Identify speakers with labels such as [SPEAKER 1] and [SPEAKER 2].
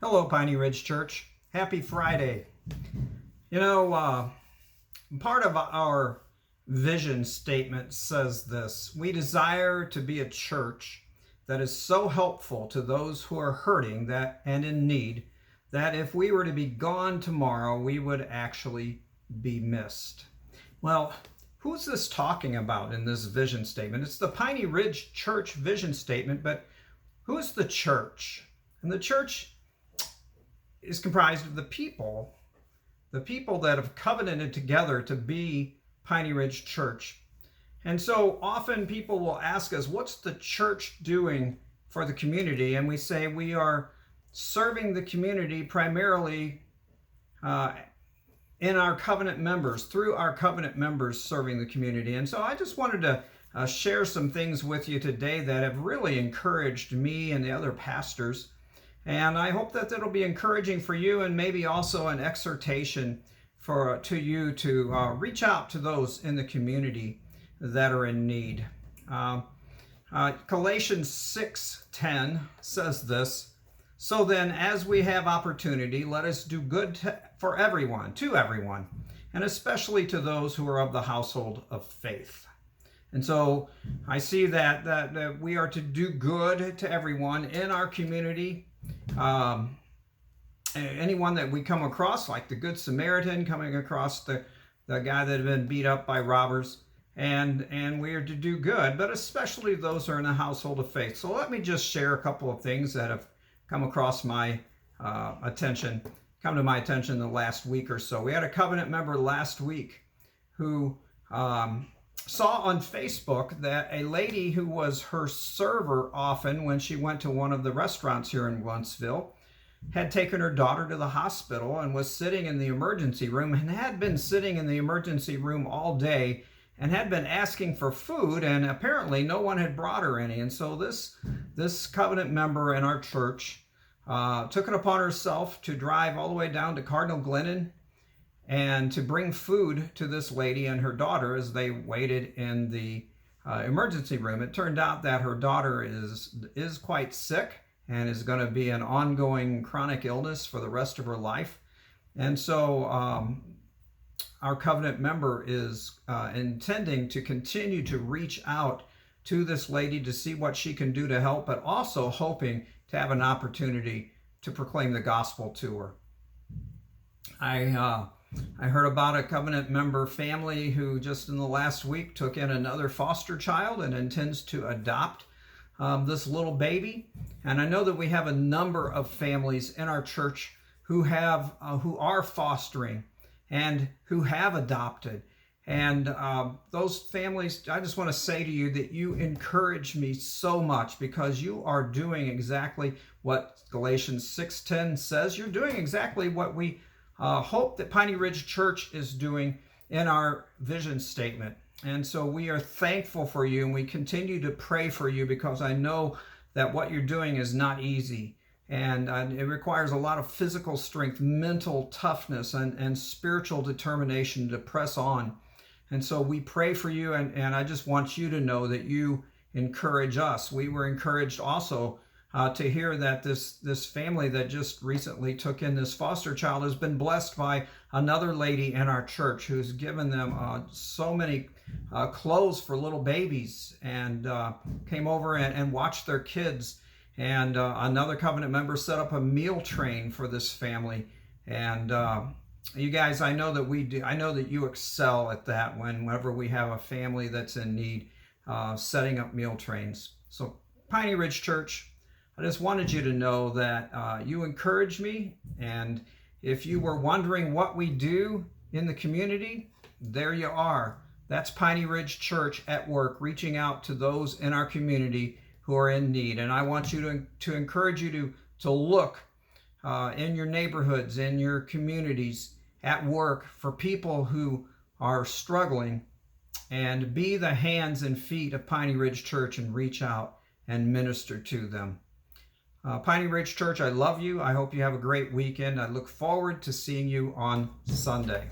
[SPEAKER 1] Hello, Piney Ridge Church. Happy Friday. You know, part of our vision statement says this: we desire to be a church that is so helpful to those who are hurting and in need that if we were to be gone tomorrow, we would actually be missed. Well, who's this talking about in this vision statement? It's the Piney Ridge Church vision statement, but who's the church? And the church is comprised of the people that have covenanted together to be Piney Ridge Church. And so often people will ask us, what's the church doing for the community? And we say we are serving the community primarily in our covenant members, through our covenant members serving the community. And so I just wanted to share some things with you today that have really encouraged me and the other pastors. And I hope that it'll be encouraging for you, and maybe also an exhortation to you to reach out to those in the community that are in need. Galatians 6:10 says this: "So then, as we have opportunity, let us do good to everyone, and especially to those who are of the household of faith." And so I see that we are to do good to everyone in our community. Anyone that we come across, like the Good Samaritan coming across the guy that had been beat up by robbers, and we are to do good, but especially those who are in the household of faith. So let me just share a couple of things that have come across my attention in the last week or so. We had a covenant member last week who saw on Facebook that a lady who was her server often when she went to one of the restaurants here in Wentzville had taken her daughter to the hospital and was sitting in the emergency room, and had been sitting in the emergency room all day and had been asking for food, and apparently no one had brought her any. And so this covenant member in our church took it upon herself to drive all the way down to Cardinal Glennon and to bring food to this lady and her daughter as they waited in the emergency room. It turned out that her daughter is quite sick and is going to be an ongoing chronic illness for the rest of her life. And so our covenant member is intending to continue to reach out to this lady to see what she can do to help, but also hoping to have an opportunity to proclaim the gospel to her. I heard about a covenant member family who just in the last week took in another foster child and intends to adopt this little baby. And I know that we have a number of families in our church who are fostering and who have adopted. And those families, I just want to say to you that you encourage me so much, because you are doing exactly what Galatians 6:10 says. You're doing exactly what we hope that Piney Ridge Church is doing in our vision statement. And so we are thankful for you, and we continue to pray for you, because I know that what you're doing is not easy. And it requires a lot of physical strength, mental toughness, and spiritual determination to press on. And so we pray for you, and I just want you to know that you encourage us. We were encouraged also to hear that this family that just recently took in this foster child has been blessed by another lady in our church who's given them so many clothes for little babies, and came over and watched their kids. And another covenant member set up a meal train for this family. And you guys, I know that you excel at that whenever we have a family that's in need, setting up meal trains. So Piney Ridge Church, I just wanted you to know that you encourage me. And if you were wondering what we do in the community, there you are. That's Piney Ridge Church at work, reaching out to those in our community who are in need. And I want you to encourage you to look in your neighborhoods, in your communities, at work, for people who are struggling, and be the hands and feet of Piney Ridge Church and reach out and minister to them. Piney Ridge Church, I love you. I hope you have a great weekend. I look forward to seeing you on Sunday.